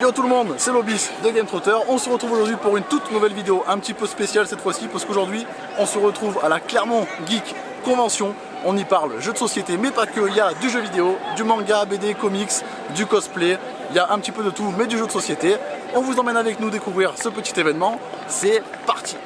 Yo tout le monde, c'est Lobis de Game Trotter. On se retrouve aujourd'hui pour une toute nouvelle vidéo, un petit peu spéciale cette fois-ci, parce qu'aujourd'hui on se retrouve à la Clermont Geek Convention. On y parle jeux de société, mais pas que, il y a du jeu vidéo, du manga, BD, comics, du cosplay, il y a un petit peu de tout, mais du jeu de société. On vous emmène avec nous découvrir ce petit événement, c'est parti.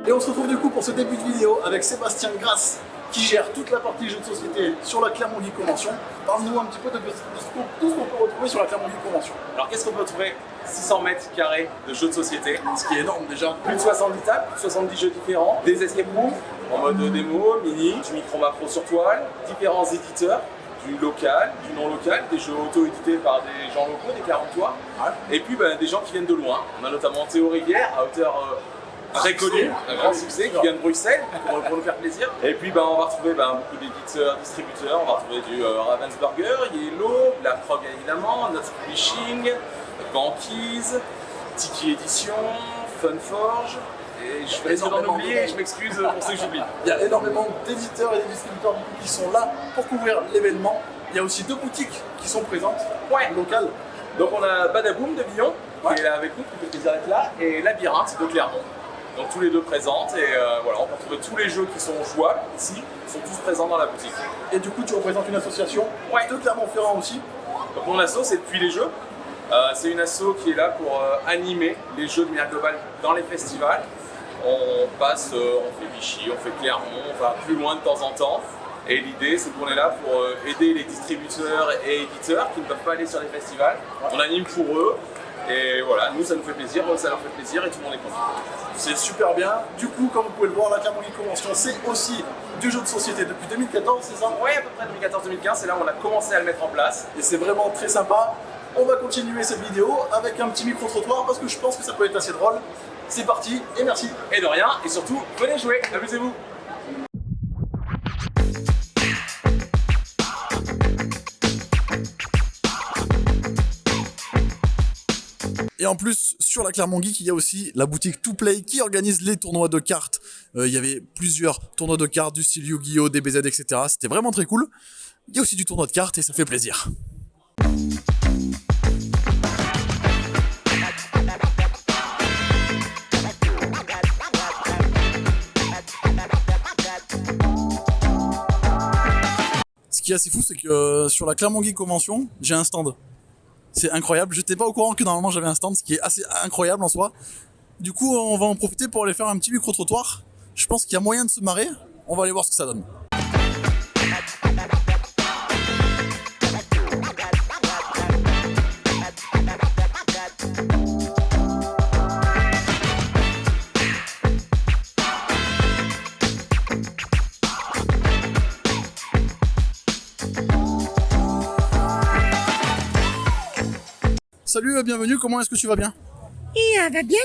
Et on se retrouve du coup pour ce début de vidéo avec Sébastien Grasse qui gère toute la partie jeux de société sur la Clermont Geek Convention. Parle-nous un petit peu de tout ce qu'on peut retrouver sur la Clermont Geek Convention. Alors qu'est-ce qu'on peut retrouver? 600 mètres carrés de jeux de société, Ce qui est énorme déjà. plus de 70 tables, plus de 70 jeux différents, des escape rooms en mode démo, mini, du micro-macro sur toile, différents éditeurs, du local, du non local, des jeux auto-édités par des gens locaux, des Clermontois, et puis des gens qui viennent de loin. On a notamment Théo Rivière, à hauteur très connu, un grand succès, qui vient de Bruxelles pour nous faire plaisir. Et puis on va retrouver beaucoup d'éditeurs, distributeurs, on va retrouver du Ravensburger, Yellow, BlackRock évidemment, Not Publishing, Banquise, Tiki Édition, Funforge, et je vais essayer d'en oublier, je m'excuse pour ceux que j'oublie. Il y a énormément d'éditeurs et de distributeurs qui sont là pour couvrir l'événement. Il y a aussi 2 boutiques qui sont présentes, locales. Donc on a Badaboom de Lyon, qui est là avec nous, qui fait plaisir d'être là, et Labyrinthe de Clermont. Donc tous les deux présentes et voilà, on peut retrouver tous les jeux qui sont jouables ici, ils sont tous présents dans la boutique. Et du coup tu représentes une association de Clermont-Ferrand aussi. Donc mon asso c'est Depuis les Jeux. C'est une asso qui est là pour animer les jeux de manière globale dans les festivals. On passe, on fait Vichy, on fait Clermont, on va plus loin de temps en temps. Et l'idée c'est qu'on est là pour aider les distributeurs et éditeurs qui ne peuvent pas aller sur les festivals. On anime pour eux. Et voilà, nous ça nous fait plaisir, ça leur fait plaisir et tout le monde est content. C'est super bien. Du coup, comme vous pouvez le voir, la Clermont Geek Convention, c'est aussi du jeu de société depuis 2014, c'est ça? Oui, à peu près 2014-2015, c'est là où on a commencé à le mettre en place. Et c'est vraiment très sympa. On va continuer cette vidéo avec un petit micro-trottoir parce que je pense que ça peut être assez drôle. C'est parti et merci. Et de rien, et surtout, venez jouer, amusez-vous. Et en plus, sur la Clermont Geek, il y a aussi la boutique To Play qui organise les tournois de cartes. Il y avait plusieurs tournois de cartes du style Yu-Gi-Oh, DBZ, etc. C'était vraiment très cool. Il y a aussi du tournoi de cartes et ça fait plaisir. Ce qui est assez fou, c'est que sur la Clermont Geek Convention, j'ai un stand. C'est incroyable, j'étais pas au courant que normalement j'avais un stand, ce qui est assez incroyable en soi. Du coup, on va en profiter pour aller faire un petit micro-trottoir. Je pense qu'il y a moyen de se marrer. On va aller voir ce que ça donne. salut, bienvenue, comment est-ce que tu vas bien? Et va bien.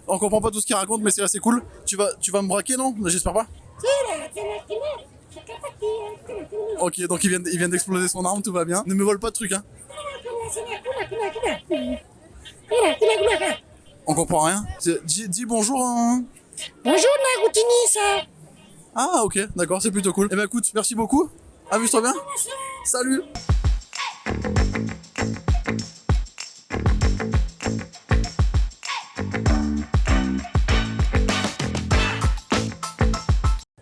On comprend pas tout ce qu'il raconte, mais c'est assez cool. Tu vas me braquer, non? J'espère pas. Ok, donc il vient d'exploser son arme, tout va bien. Ne me vole pas de trucs, hein. On comprend rien. Dis bonjour. Hein. Bonjour la routiniste. Ah ok, d'accord, c'est plutôt cool. Eh ben écoute, merci beaucoup. Amuse-toi bien. Salut.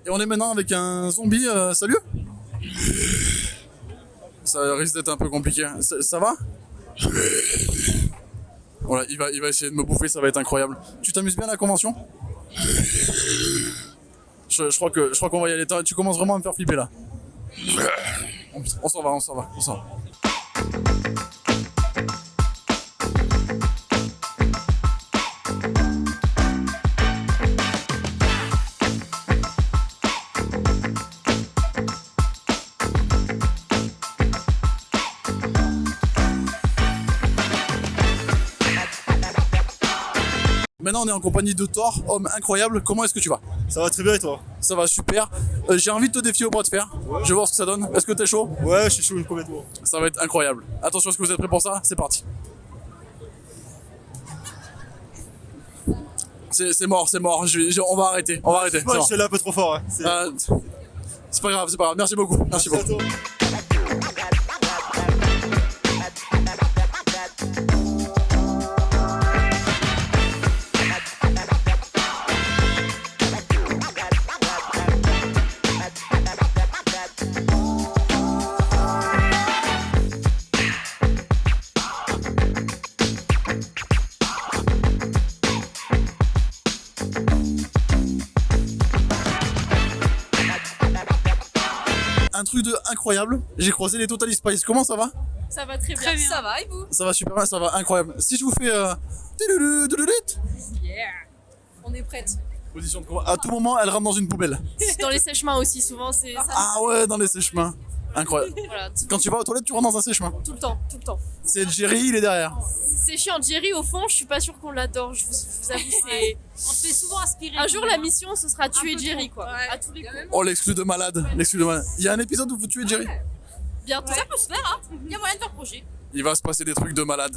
Et on est maintenant avec un zombie, salut. Ça risque d'être un peu compliqué. Ça va? Voilà, il va essayer de me bouffer, ça va être incroyable. Tu t'amuses bien à la convention? Je crois qu'on va y aller. Tu commences vraiment à me faire flipper là. On s'en va. Maintenant on est en compagnie de Thor, homme incroyable. Comment est-ce que tu vas? Ça va très bien et toi? Ça va super. J'ai envie de te défier au bras de fer. Ouais. Je vais voir ce que ça donne. Est-ce que t'es chaud? Ouais, je suis chaud complètement. Ça va être incroyable. Attention, est-ce que vous êtes prêts pour ça? C'est parti. C'est mort. On va arrêter. Ouais, je suis là un peu trop fort. Hein. C'est pas grave. Merci beaucoup. Merci beaucoup. À toi. Un truc de incroyable. J'ai croisé les Total Spice. Comment ça va? Ça va très bien. Ça va et vous? Ça va super bien, ça va incroyable. Si je vous fais Yeah. On est prête. position de combat, à tout moment elle rentre dans une poubelle. Dans les sèche-mains aussi, souvent c'est ça. Ah ouais, dans les sèche-mains. Incroyable. Voilà, Quand tu vas aux toilettes, tu rentres dans un sèche-main. tout le temps. C'est Jerry, il est derrière. C'est chiant, Jerry au fond, je suis pas sûre qu'on l'adore, je vous avoue, c'est... On se fait souvent aspirer. Un jour la mission ce sera tuer Jerry quoi, Ouais. à tous les coups. Oh, l'exclu de malade. Il y a un épisode où vous tuez Jerry. Bientôt. Ça peut se faire, hein. Il y a moyen de faire projet. Il va se passer des trucs de malade.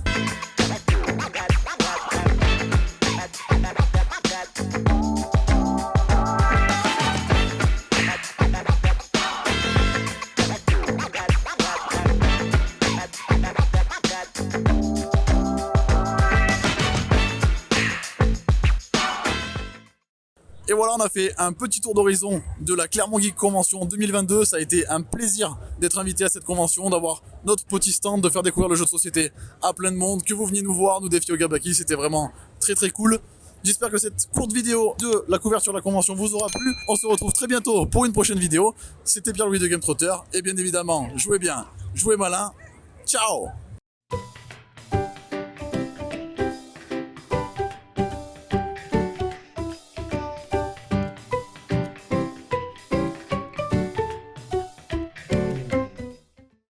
Et voilà, on a fait un petit tour d'horizon de la Clermont Geek Convention 2022. Ça a été un plaisir d'être invité à cette convention, d'avoir notre petit stand, de faire découvrir le jeu de société à plein de monde, que vous veniez nous voir, nous défier au Gabaki. C'était vraiment très cool. J'espère que cette courte vidéo de la couverture de la convention vous aura plu. On se retrouve très bientôt pour une prochaine vidéo. C'était Pierre-Louis de Game Trotter. Et bien évidemment, jouez bien, jouez malin. Ciao!